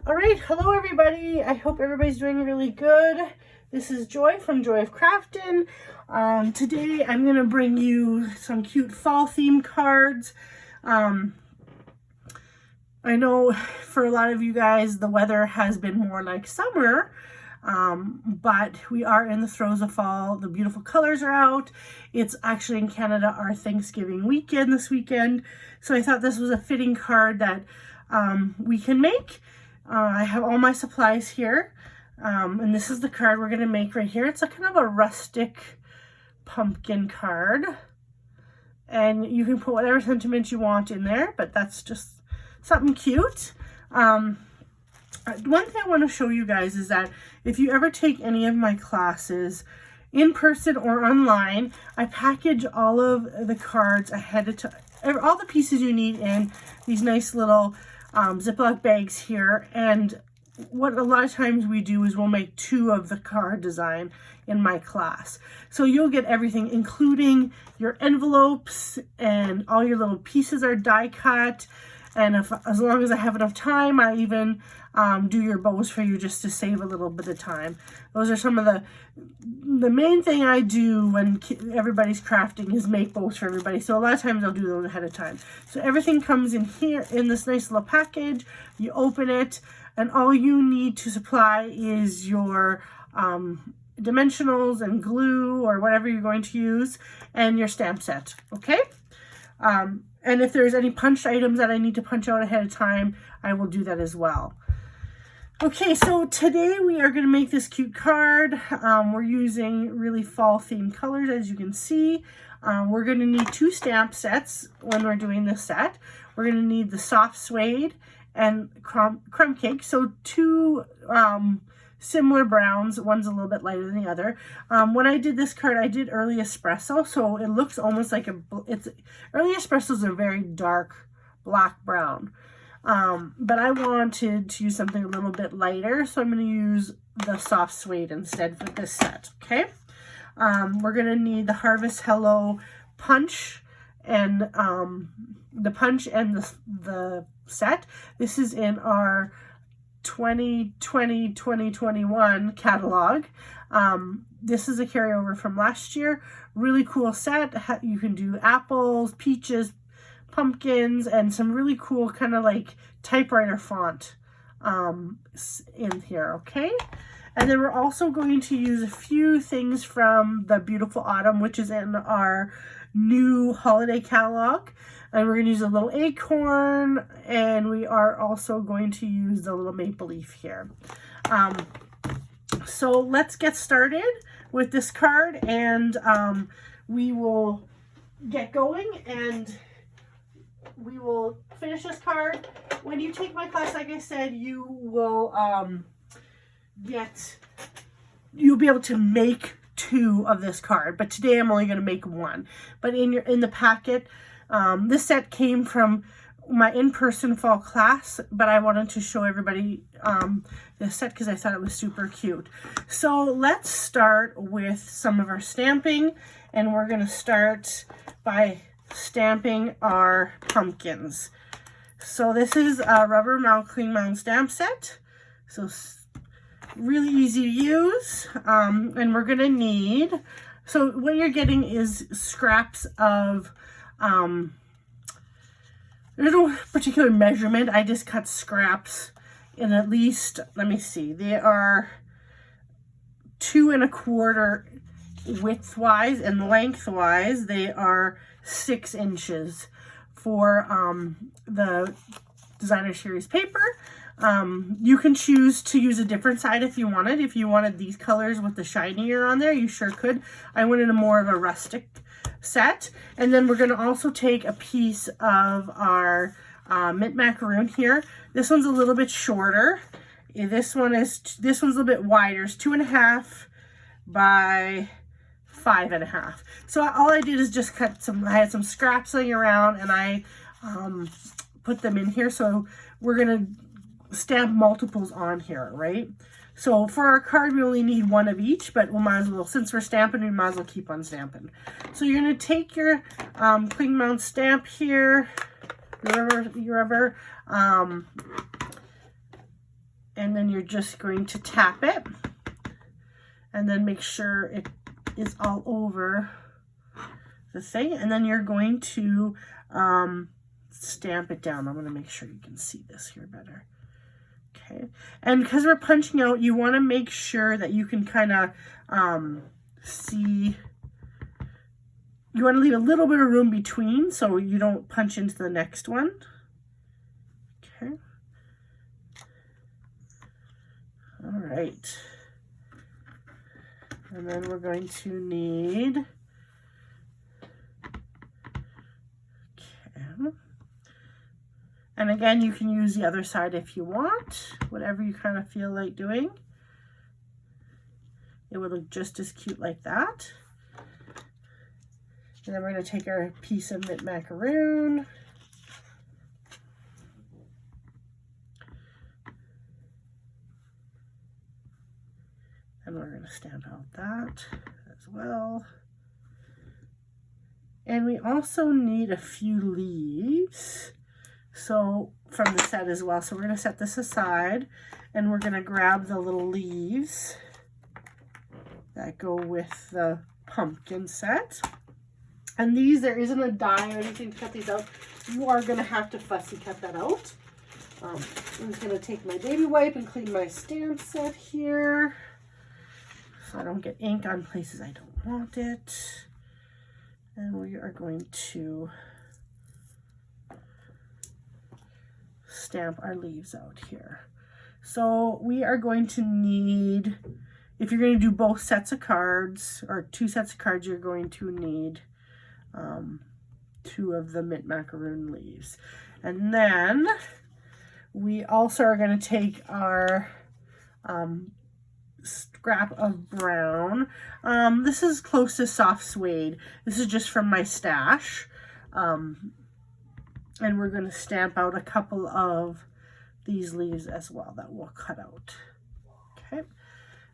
All right, hello everybody. I hope everybody's doing really good. This is Joy from Joy of Crafting. Today I'm going to bring you some cute fall theme cards. I know for a lot of you guys the weather has been more like summer, but we are in the throes of fall. The beautiful colors are out. It's actually in Canada our Thanksgiving weekend this weekend, so I thought this was a fitting card that we can make. I have all my supplies here, and this is the card we're going to make right here. It's a kind of a rustic pumpkin card, and you can put whatever sentiment you want in there, but that's just something cute. One thing I want to show you guys is that if you ever take any of my classes in person or online, I package all of the cards ahead of time, all the pieces you need in these nice little Ziploc bags here. And what a lot of times we do is we'll make 2 of the card design in my class. So you'll get everything, including your envelopes, and all your little pieces are die cut. And as long as I have enough time, I even do your bows for you just to save a little bit of time. Those are some of the main thing I do when everybody's crafting is make bows for everybody. So a lot of times I'll do those ahead of time. So everything comes in here in this nice little package. You open it, and all you need to supply is your dimensionals and glue or whatever you're going to use, and your stamp set, okay? And if there's any punched items that I need to punch out ahead of time, I will do that as well. Okay, so today we are going to make this cute card. We're using really fall themed colors, as you can see. We're going to need 2 stamp sets when we're doing this set. We're going to need the soft suede and crumb cake. So 2 similar browns. One's a little bit lighter than the other. When I did this card, I did early espresso, so it looks almost like early espressos are very dark black brown. But I wanted to use something a little bit lighter, so I'm going to use the soft suede instead for this set, okay? We're going to need the Harvest Hello punch and the punch and the set. This is in our 2020-2021 catalog. This is a carryover from last year. Really cool set. You can do apples, peaches, pumpkins, and some really cool kind of like typewriter font in here, okay? And then we're also going to use a few things from the Beautiful Autumn, which is in our new holiday catalog. And we're going to use a little acorn, and we are also going to use the little maple leaf here. So let's get started with this card, and we will get going, and we will finish this card. When you take my class, like I said, you will you'll be able to make 2 of this card, but today I'm only going to make 1. But in the packet, this set came from my in-person fall class, but I wanted to show everybody this set because I thought it was super cute. So let's start with some of our stamping, and we're going to start by stamping our pumpkins. So this is a rubber cling mound stamp set. So really easy to use, and we're going to need, so what you're getting is scraps of there's no particular measurement. I just cut scraps in at least, let me see, they are 2 1/4 widthwise, and lengthwise they are 6 inches for the designer series paper. You can choose to use a different side if you wanted. If you wanted these colors with the shinier on there, you sure could. I went into more of a rustic set. And then we're going to also take a piece of our mint macaroon here. This one's a little bit shorter. This one's a little bit wider. It's 2.5 by 5.5. So all I did is just cut I had some scraps laying around, and I put them in here. So we're going to stamp multiples on here, right? So for our card, we only need 1 of each, but we might as well, since we're stamping, we might as well keep on stamping. So you're going to take your cling mound stamp here, your rubber And then you're just going to tap it and then make sure it is all over the thing. And then you're going to stamp it down. I'm going to make sure you can see this here better. Okay. And because we're punching out, you want to make sure that you can kind of see. You want to leave a little bit of room between so you don't punch into the next one. Okay. All right. And then we're going to need, okay. And again, you can use the other side if you want, whatever you kind of feel like doing. It would look just as cute like that. And then we're going to take our piece of mint macaroon. And we're going to stamp out that as well. And we also need a few leaves. So from the set as well. So we're going to set this aside and we're going to grab the little leaves that go with the pumpkin set. And these, there isn't a die or anything to cut these out. You are going to have to fussy cut that out. I'm just going to take my baby wipe and clean my stamp set here, so I don't get ink on places I don't want it. And we are going to stamp our leaves out here. So we are going to need, if you're going to do both sets of cards, or 2 sets of cards, you're going to need 2 of the mint macaroon leaves. And then we also are going to take our scrap of brown. This is close to soft suede. This is just from my stash. And we're going to stamp out a couple of these leaves as well that we'll cut out. Okay.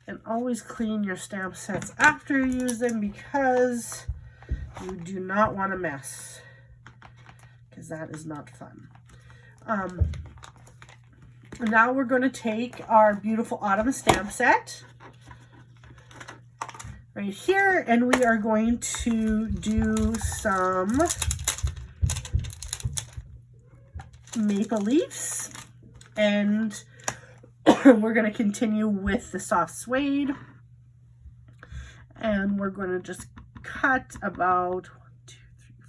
And always clean your stamp sets after you use them, because you do not want to mess, because that is not fun. Now we're going to take our beautiful autumn stamp set right here, and we are going to do some maple leaves, and we're going to continue with the soft suede, and we're going to just cut about 1, 2, 3, 4.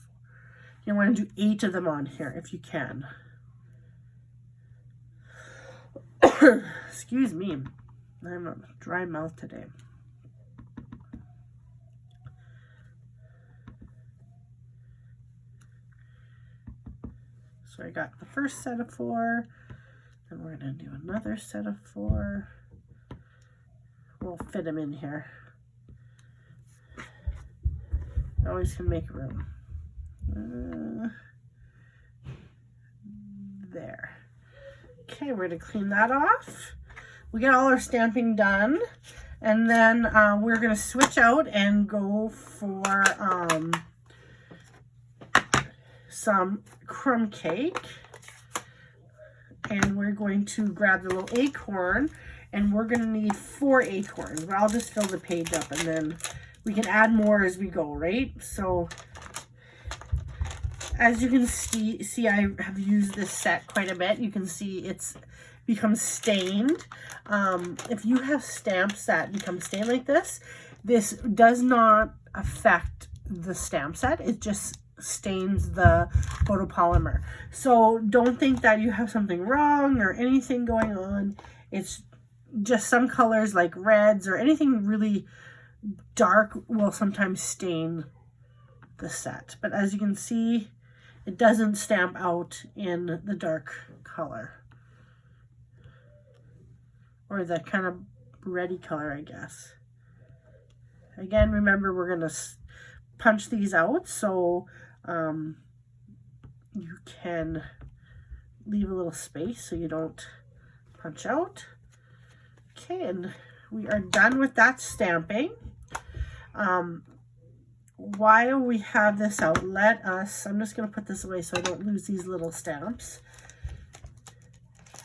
You want to do 8 of them on here if you can. Excuse me, I'm a dry mouth today. So I got the first set of 4, and we're going to do another set of 4. We'll fit them in here. Always can make room. There. Okay, we're going to clean that off. We get all our stamping done, and then we're going to switch out and go for some crumb cake. And we're going to grab the little acorn, and we're going to need 4 acorns. But I'll just fill the page up, and then we can add more as we go, right? So as you can see, I have used this set quite a bit. You can see it's become stained. If you have stamps that become stained like this does not affect the stamp set. It just stains the photopolymer. So don't think that you have something wrong or anything going on. It's just some colors like reds or anything really dark will sometimes stain the set. But as you can see, it doesn't stamp out in the dark color, or the kind of reddy color, I guess. Again, remember, we're going to punch these out, so you can leave a little space so you don't punch out. Okay, and we are done with that stamping. While we have this out, I'm just going to put this away so I don't lose these little stamps.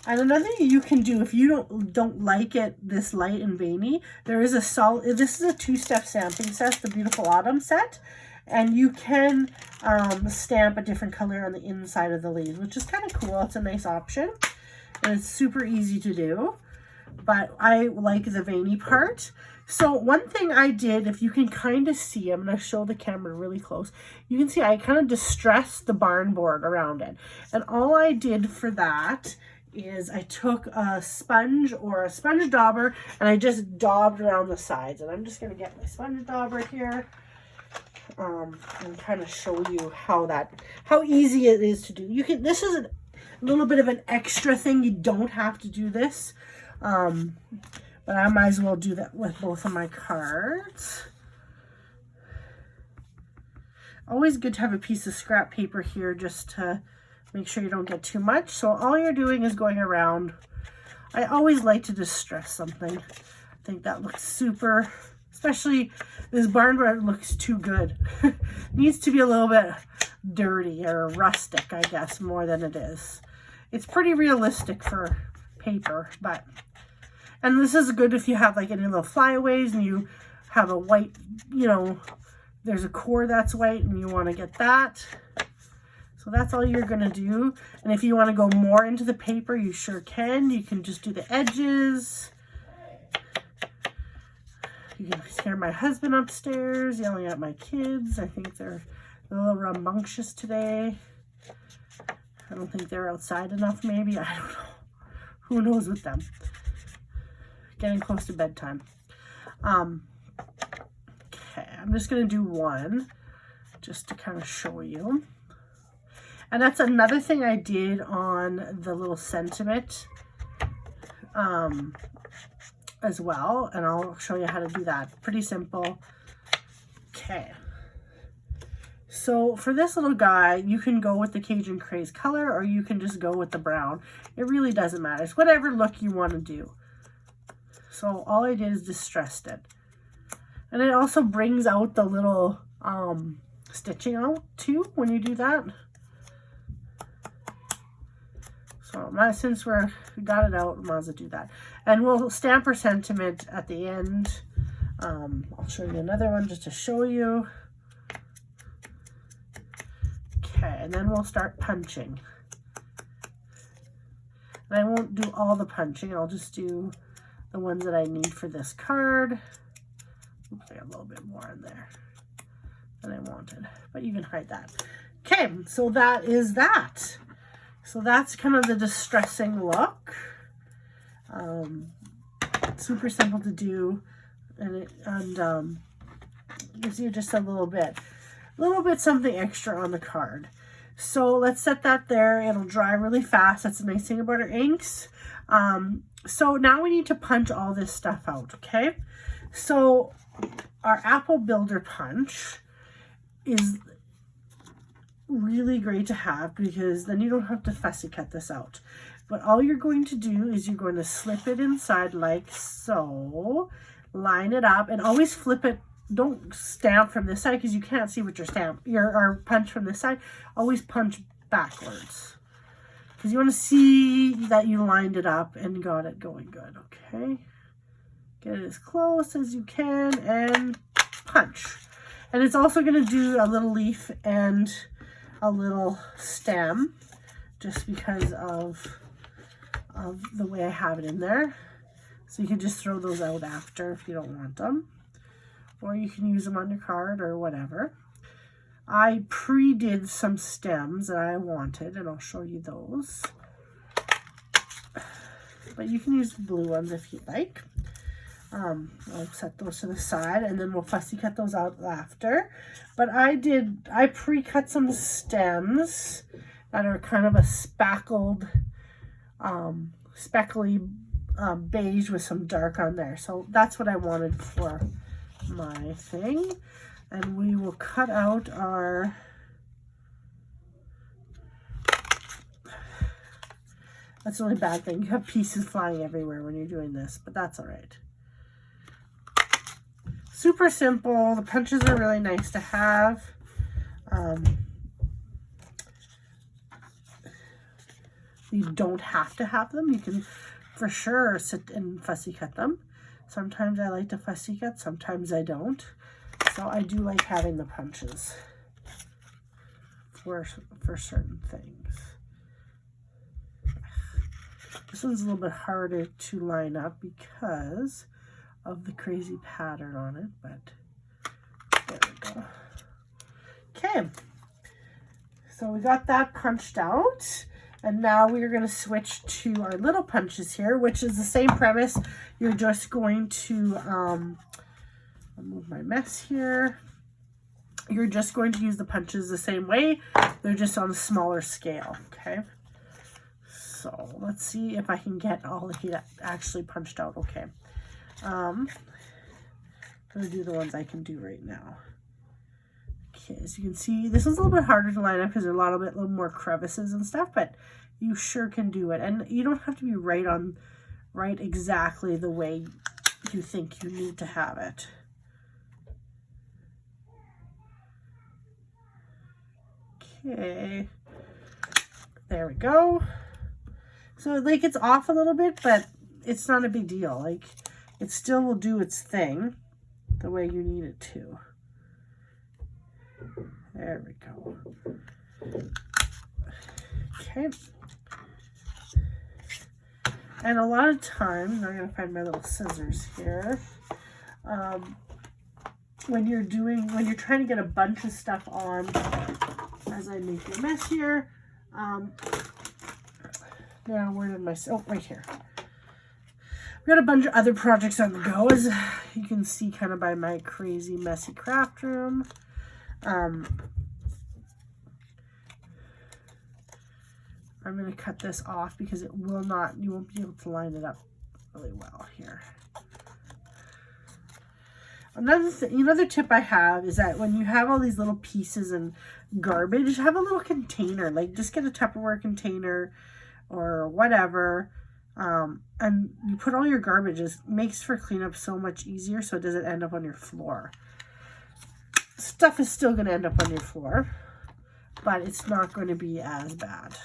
And another thing you can do if you don't like it this light and veiny, there is a solid, this is a 2-step stamping set, the Beautiful Autumn set. And you can stamp a different color on the inside of the leaves, which is kind of cool. It's a nice option. And it's super easy to do. But I like the veiny part. So one thing I did, if you can kind of see, I'm going to show the camera really close. You can see I kind of distressed the barn board around it. And all I did for that is I took a sponge or a sponge dauber and I just daubed around the sides. And I'm just going to get my sponge dauber here and kind of show you how easy it is to do. You can, this is a little bit of an extra thing. You don't have to do this. But I might as well do that with both of my cards. Always good to have a piece of scrap paper here just to make sure you don't get too much. So all you're doing is going around. I always like to distress something. I think that looks super, especially this barn board looks too good. Needs to be a little bit dirty or rustic, I guess, more than it is. It's pretty realistic for paper, but, and this is good if you have like any little flyaways and you have a white, you know, there's a core that's white and you want to get that. So that's all you're going to do. And if you want to go more into the paper, you sure can. You can just do the edges. You can scare my husband upstairs, yelling at my kids. I think they're a little rambunctious today. I don't think they're outside enough, maybe. I don't know. Who knows with them? Getting close to bedtime. Okay, I'm just going to do one just to kind of show you. And that's another thing I did on the little sentiment as well. And I'll show you how to do that. Pretty simple. Okay. So for this little guy, you can go with the Cajun Craze color or you can just go with the brown. It really doesn't matter. It's whatever look you want to do. So all I did is distressed it. And it also brings out the little stitching out too when you do that. So since we got it out, we might as well do that. And we'll stamp our sentiment at the end. I'll show you another one just to show you. Okay, and then we'll start punching. And I won't do all the punching. I'll just do the ones that I need for this card. Oops, I got a little bit more in there than I wanted, but you can hide that. Okay, so that is that. So that's kind of the distressing look. Super simple to do, and it gives you just a little bit something extra on the card. So let's set that there. It'll dry really fast. That's the nice thing about our inks. So now we need to punch all this stuff out, okay? So our apple builder punch is really great to have because then you don't have to fussy cut this out. But all you're going to do is you're going to slip it inside like so, line it up, and always flip it. Don't stamp from this side because you can't see what your punch from this side. Always punch backwards because you want to see that you lined it up and got it going good. Okay, get it as close as you can and punch. And it's also going to do a little leaf and a little stem just because of the way I have it in there. So you can just throw those out after if you don't want them. Or you can use them on your card or whatever. I pre-did some stems that I wanted, and I'll show you those. But you can use blue ones if you like. I'll set those to the side, and then we'll fussy cut those out after. But I pre-cut some stems that are kind of a speckled, speckly beige with some dark on there. So that's what I wanted for my thing. And we will cut out our that's a really bad thing. You have pieces flying everywhere when you're doing this, but that's all right. Super simple. The punches are really nice to have. You don't have to have them. You can for sure sit and fussy cut them. Sometimes I like to fussy cut, sometimes I don't. So I do like having the punches for certain things. This one's a little bit harder to line up because of the crazy pattern on it, but there we go. Okay, so we got that punched out, and now we are going to switch to our little punches here, which is the same premise. You're just going to, I'll move my mess here. You're just going to use the punches the same way. They're just on a smaller scale, okay? So let's see if I can get all of it actually punched out okay. I'm going to do the ones I can do right now. Okay, as you can see, this is a little bit harder to line up because there's a little more crevices and stuff, but you sure can do it. And you don't have to be right exactly the way you think you need to have it. Okay, there we go. So like it's off a little bit, but it's not a big deal. Like it still will do its thing the way you need it to. There we go. Okay. And a lot of times, I'm going to find my little scissors here. When you're trying to get a bunch of stuff on, as I make a mess here, now where did my, oh, right here. I've got a bunch of other projects on the go, as you can see kind of by my crazy messy craft room. I'm going to cut this off because it will not, you won't be able to line it up really well here. Another tip I have is that when you have all these little pieces and garbage, have a little container. Like just get a Tupperware container or whatever, and you put all your garbage. It makes for cleanup so much easier, so it doesn't end up on your floor. Stuff is still going to end up on your floor, but it's not going to be as bad.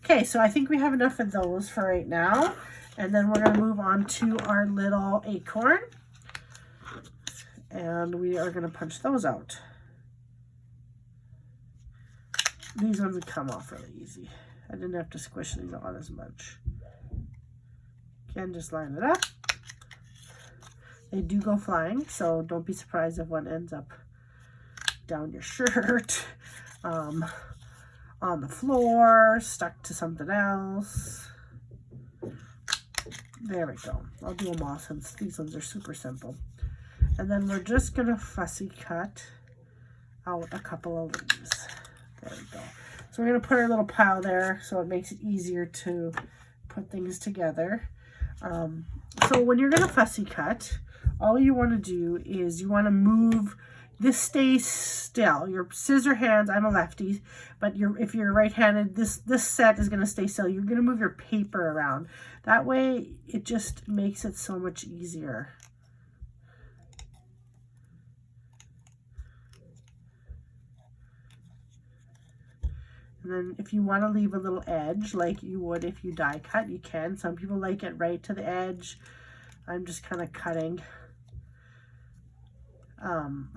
Okay, so I think we have enough of those for right now, and then we're going to move on to our little acorn, and we are going to punch those out. These ones would come off really easy. I didn't have to squish these on as much. Again, just line it up. They do go flying, so don't be surprised if one ends up down your shirt, on the floor, stuck to something else. There we go. I'll do them all since these ones are super simple. And then we're just going to fussy cut out a couple of leaves. There we go. So we're going to put our little pile there so it makes it easier to put things together. So when you're going to fussy cut, all you want to do is you want to move. This stays still. Your scissor hands, I'm a lefty, but if you're right-handed, this set is going to stay still. You're going to move your paper around. That way, it just makes it so much easier. And then if you want to leave a little edge, like you would if you die cut, you can. Some people like it right to the edge. I'm just kind of cutting.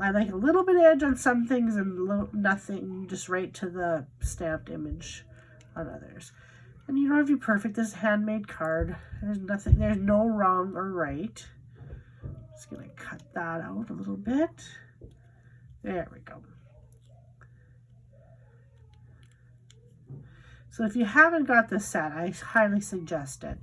I like a little bit of edge on some things and nothing, just right to the stamped image on others. And you don't have to be perfect. This is a handmade card. There's no wrong or right. Just gonna cut that out a little bit. There we go. So if you haven't got this set, I highly suggest it.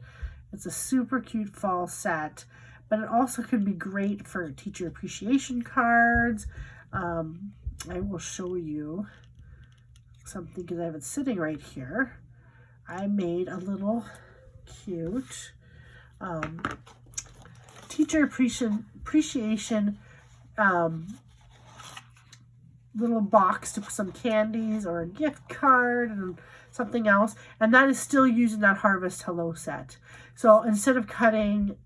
It's a super cute fall set. But it also can be great for teacher appreciation cards. I will show you something because I have it sitting right here. I made a little cute teacher appreciation little box to put some candies or a gift card and something else. And that is still using that Harvest Hello set. So instead of cutting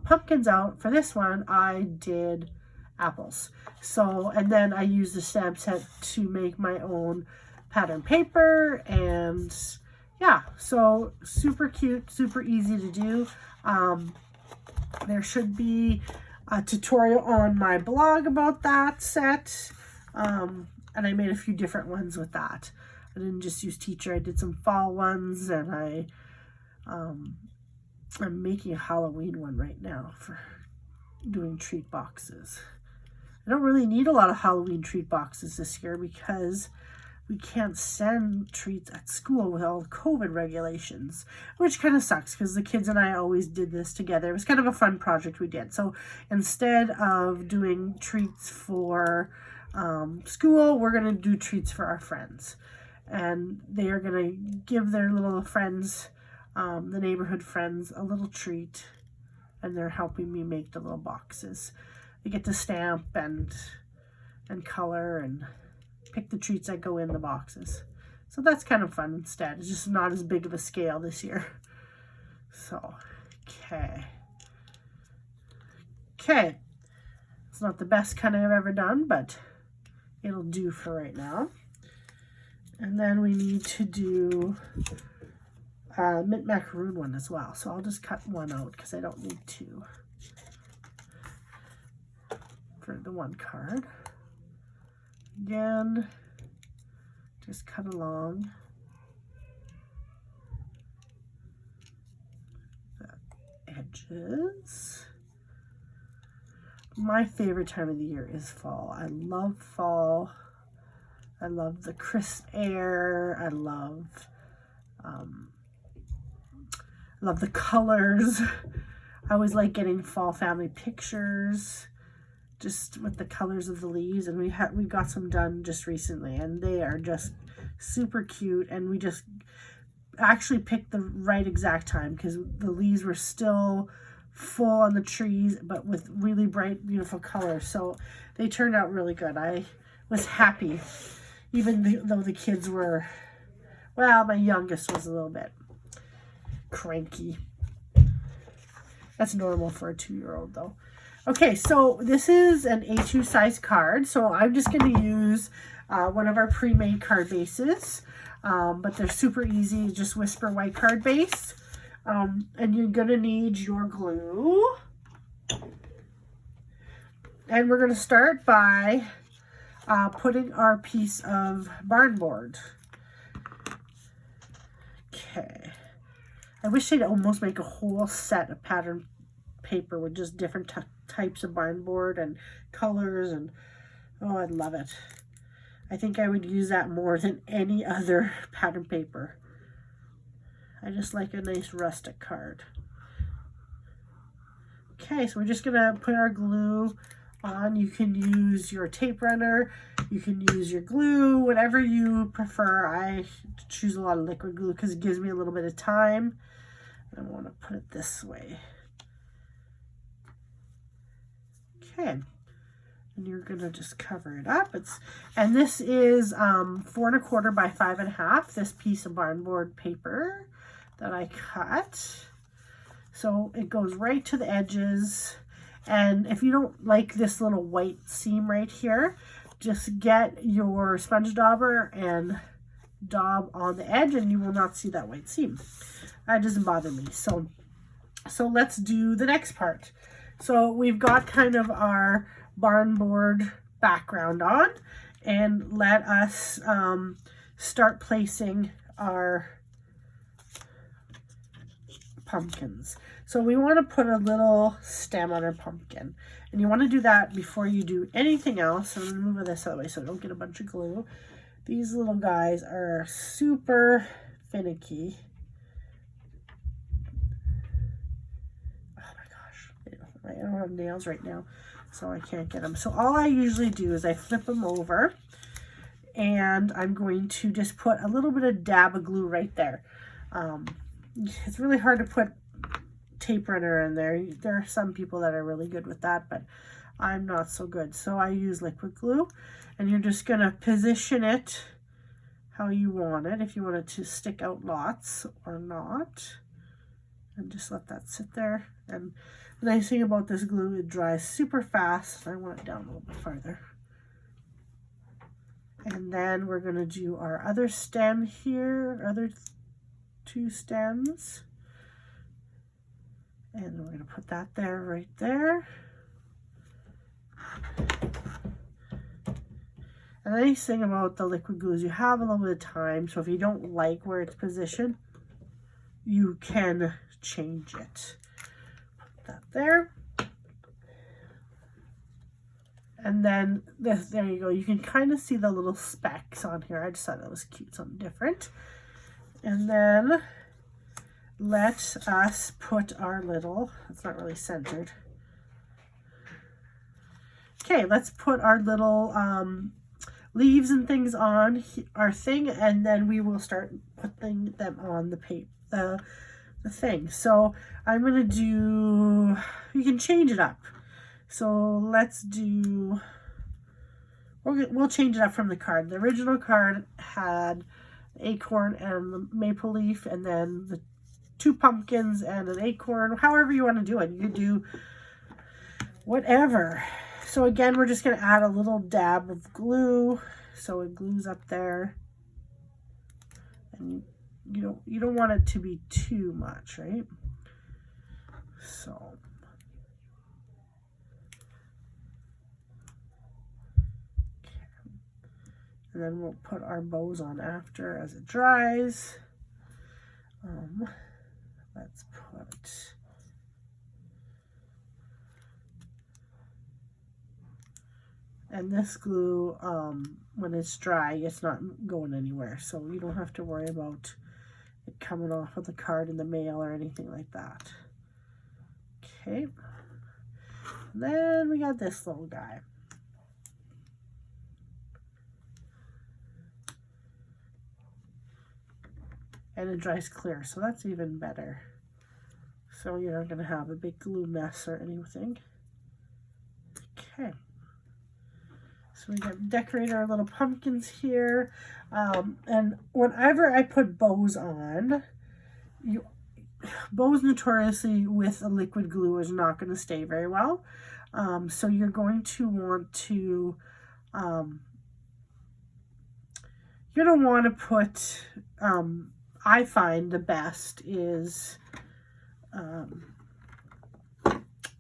pumpkins out for this one, I did apples. So, and then I used the stamp set to make my own pattern paper and yeah, so super cute, super easy to do. There should be a tutorial on my blog about that set. And I made a few different ones with that. I didn't just use teacher, I did some fall ones, and I'm making a Halloween one right now for doing treat boxes. I don't really need a lot of Halloween treat boxes this year because we can't send treats at school with all the COVID regulations, which kind of sucks because the kids and I always did this together. It was kind of a fun project we did. So instead of doing treats for school, we're going to do treats for our friends. And they are going to give their little friends, the neighborhood friends, a little treat. And they're helping me make the little boxes. They get to stamp and color and pick the treats that go in the boxes. So that's kind of fun instead. It's just not as big of a scale this year. So, okay. Okay. It's not the best kind I've ever done, but it'll do for right now. And then we need to do mint macaroon one as well. So I'll just cut one out because I don't need two for the one card. Again, just cut along the edges. My favorite time of the year is fall. I love fall. I love the crisp air. I love the colors. I always like getting fall family pictures just with the colors of the leaves, and we got some done just recently, and they are just super cute. And we just actually picked the right exact time because the leaves were still full on the trees, but with really bright, beautiful colors. So they turned out really good. I was happy, even though the kids were, well, my youngest was a little bit cranky. That's normal for a 2-year-old though. Okay, so this is an A2 size card. So I'm just going to use one of our pre-made card bases, but they're super easy. Just Whisper white card base. And you're going to need your glue. And we're going to start by putting our piece of barn board. Okay. I wish they'd almost make a whole set of pattern paper with just different types of barn board and colors, and oh, I'd love it. I think I would use that more than any other pattern paper. I just like a nice rustic card. Okay, so we're just gonna put our glue on. You can use your tape runner, you can use your glue, whatever you prefer. I choose a lot of liquid glue because it gives me a little bit of time. I want to put it this way. Okay, and you're gonna just cover it up. And this is 4 1/4 by 5 1/2. This piece of barn board paper that I cut. So it goes right to the edges. And if you don't like this little white seam right here, just get your sponge dauber and daub on the edge, and you will not see that white seam. That doesn't bother me. So let's do the next part. So we've got kind of our barn board background on, and let us start placing our pumpkins. So we want to put a little stem on our pumpkin, and you want to do that before you do anything else. I'm going to move this that way so I don't get a bunch of glue. These little guys are super finicky. I don't have nails right now, so I can't get them. So all I usually do is I flip them over, and I'm going to just put a little bit of dab of glue right there. It's really hard to put tape runner in there. There are some people that are really good with that, but I'm not so good. So I use liquid glue, and you're just going to position it how you want it, if you want it to stick out lots or not, and just let that sit there. And the nice thing about this glue, it dries super fast. I want it down a little bit farther. And then we're going to do our other stem here, other 2 stems. And we're going to put that there, right there. And the nice thing about the liquid glue is you have a little bit of time, so if you don't like where it's positioned, you can change it. Put that there. And then this, there you go. You can kind of see the little specks on here. I just thought that was cute, something different. And then let us put our little, it's not really centered. Okay, let's put our little leaves and things on our thing, and then we will start putting them on the paper, the thing. So I'm gonna do, you can change it up. So let's do, we'll change it up from the card. The original card had acorn and the maple leaf, and then the 2 pumpkins and an acorn. However you want to do it, you can do whatever. So again, we're just going to add a little dab of glue, so it glues up there. And you don't want it to be too much, right? So and then we'll put our bows on after as it dries. Let's put, and this glue, when it's dry, it's not going anywhere, so you don't have to worry about it coming off of the card in the mail or anything like that. Okay, and then we got this little guy. And it dries clear, so that's even better. So you're not going to have a big glue mess or anything. Okay. So we got decorate our little pumpkins here. And whenever I put bows on, bows notoriously with a liquid glue is not going to stay very well. So you're going to want to, you're going to want to put, I find the best is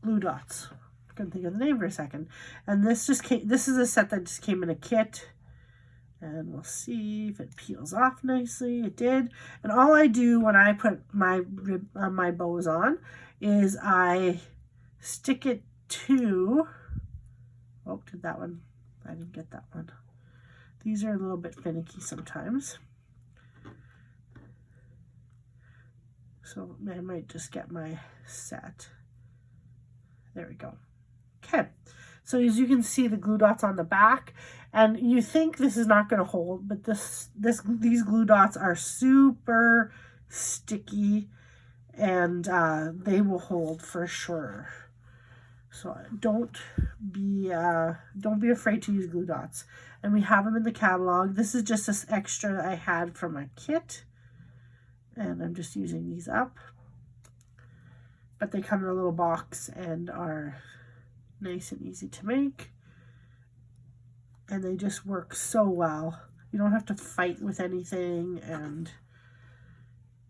glue dots. I couldn't think of the name for a second. And this just came, this is a set that just came in a kit. And we'll see if it peels off nicely. It did. And all I do when I put my bows on is I stick it to, oh, did that one? I didn't get that one. These are a little bit finicky sometimes. So I might just get my set. There we go. Okay, so as you can see, the glue dots on the back, and you think this is not going to hold, but these glue dots are super sticky, and they will hold for sure. So don't be afraid to use glue dots. And we have them in the catalog. This is just this extra that I had from my kit. And I'm just using these up. But they come in a little box and are nice and easy to make. And they just work so well. You don't have to fight with anything and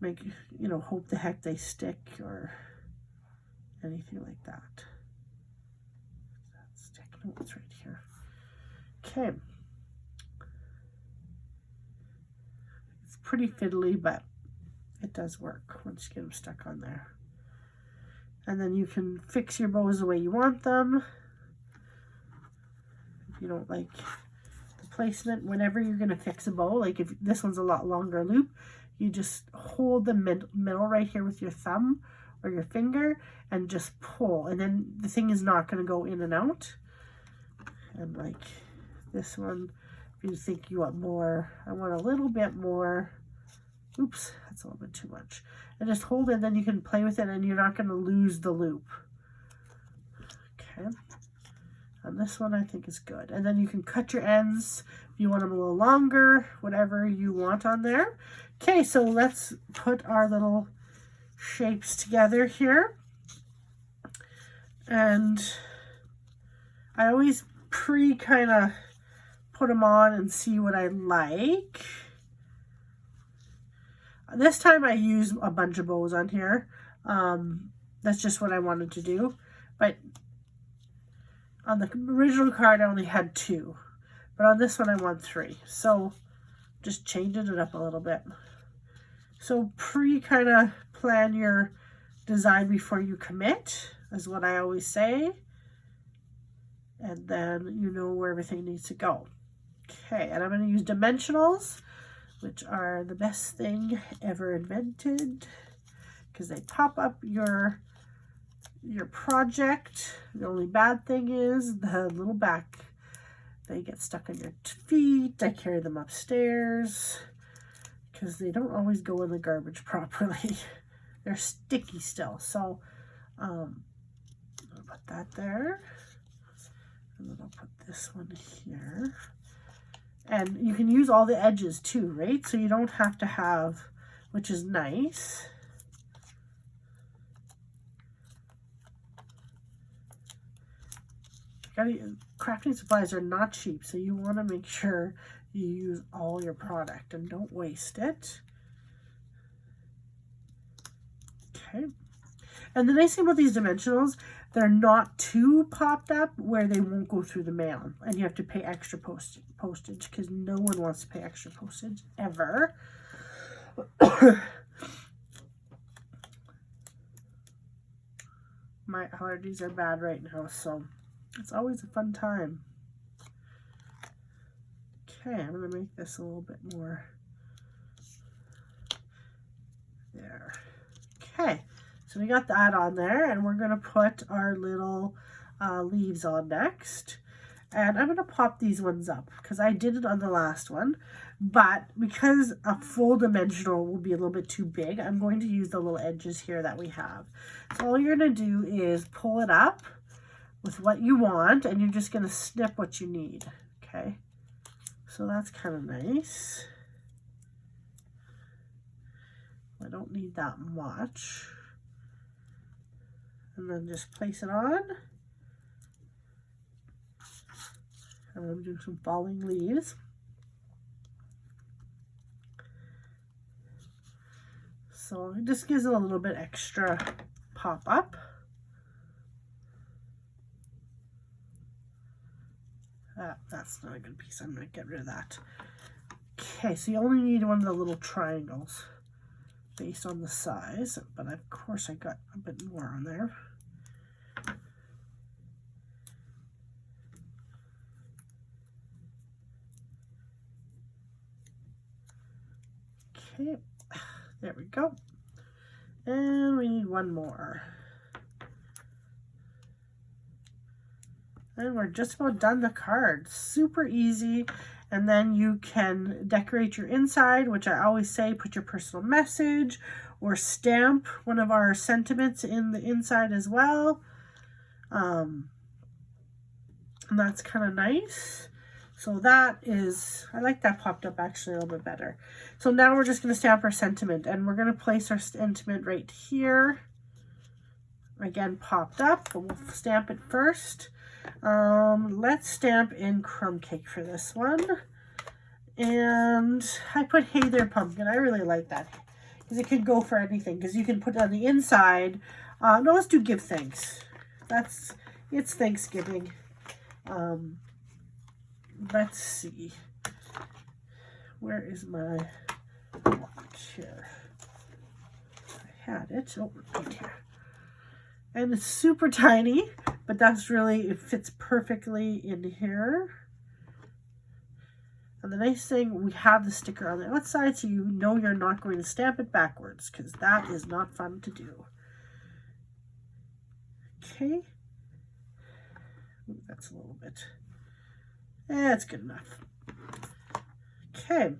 make, you know, hope the heck they stick or anything like that. That's stick. No, it's right here. Okay. It's pretty fiddly, but it does work once you get them stuck on there. And then you can fix your bows the way you want them. If you don't like the placement, whenever you're going to fix a bow, like if this one's a lot longer loop, you just hold the middle right here with your thumb or your finger and just pull. And then the thing is not going to go in and out. And like this one, if you think you want more, I want a little bit more. Oops, that's a little bit too much. And just hold it, then you can play with it and you're not going to lose the loop. Okay. And this one I think is good. And then you can cut your ends if you want them a little longer, whatever you want on there. Okay, so let's put our little shapes together here. And I always kind of put them on and see what I like. This time I used a bunch of bows on here. That's just what I wanted to do. But on the original card, I only had 2. But on this one, I want 3. So just changing it up a little bit. So kind of plan your design before you commit, is what I always say. And then you know where everything needs to go. Okay, and I'm going to use dimensionals, which are the best thing ever invented, because they pop up your project. The only bad thing is the little back. They get stuck on your feet. I carry them upstairs because they don't always go in the garbage properly. They're sticky still. So I'll put that there. And then I'll put this one here. And you can use all the edges too, right? So you don't have to have, which is nice. Crafting supplies are not cheap, so you want to make sure you use all your product and don't waste it. Okay. And the nice thing about these dimensionals, they're not too popped up where they won't go through the mail and you have to pay extra postage, because no one wants to pay extra postage ever. My allergies are bad right now, so it's always a fun time. Okay, I'm going to make this a little bit more there. Okay, so we got that on there, and we're going to put our little leaves on next. And I'm going to pop these ones up because I did it on the last one, but because a full dimensional will be a little bit too big, I'm going to use the little edges here that we have. So all you're going to do is pull it up with what you want, and you're just going to snip what you need. Okay, so that's kind of nice. I don't need that much. And then just place it on. And I'm doing some falling leaves. So it just gives it a little bit extra pop up. That's not a good piece. I'm going to get rid of that. Okay, so you only need one of the little triangles based on the size, but of course I got a bit more on there. Okay, there we go. And we need one more. And we're just about done the card. Super easy. And then you can decorate your inside, which I always say, put your personal message or stamp one of our sentiments in the inside as well. And that's kind of nice. So that is, I like that popped up actually a little bit better. So now we're just going to stamp our sentiment, and we're going to place our sentiment right here. Again, popped up, but we'll stamp it first. Let's stamp in crumb cake for this one. And I put Hey There Pumpkin. I really like that because it could go for anything, because you can put it on the inside. No, let's do Give Thanks. It's Thanksgiving. Let's see. Where is my block here? I had it. Oh, right here. And it's super tiny, but that's really, it fits perfectly in here. And the nice thing, we have the sticker on the outside, so you know you're not going to stamp it backwards, because that is not fun to do. Okay. Ooh, that's a little bit. That's good enough. Okay.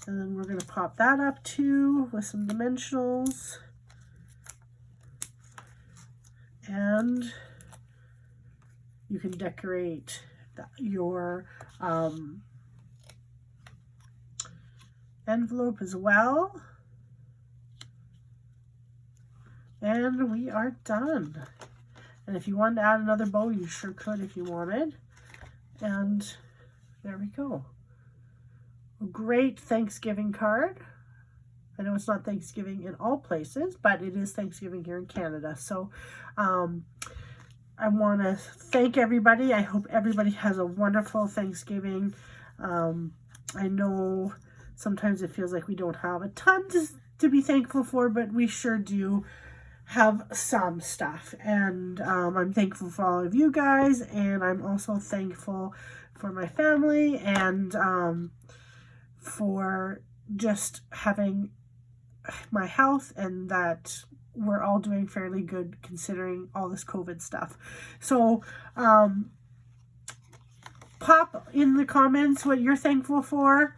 And then we're going to pop that up too with some dimensionals. And you can decorate your envelope as well. And we are done. And if you wanted to add another bow, you sure could if you wanted. And There we go. A great Thanksgiving card. I know it's not Thanksgiving in all places, but it is Thanksgiving here in Canada. So I want to thank everybody. I hope everybody has a wonderful Thanksgiving. I know sometimes it feels like we don't have a ton to be thankful for, but we sure do have some stuff. And I'm thankful for all of you guys, and I'm also thankful for my family and for just having my health, and that we're all doing fairly good considering all this COVID stuff. So pop in the comments what you're thankful for.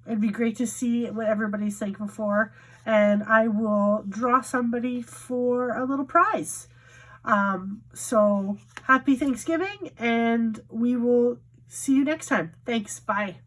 It'd be great to see what everybody's thankful for, and I will draw somebody for a little prize. So happy Thanksgiving, and we will see you next time. Thanks. Bye.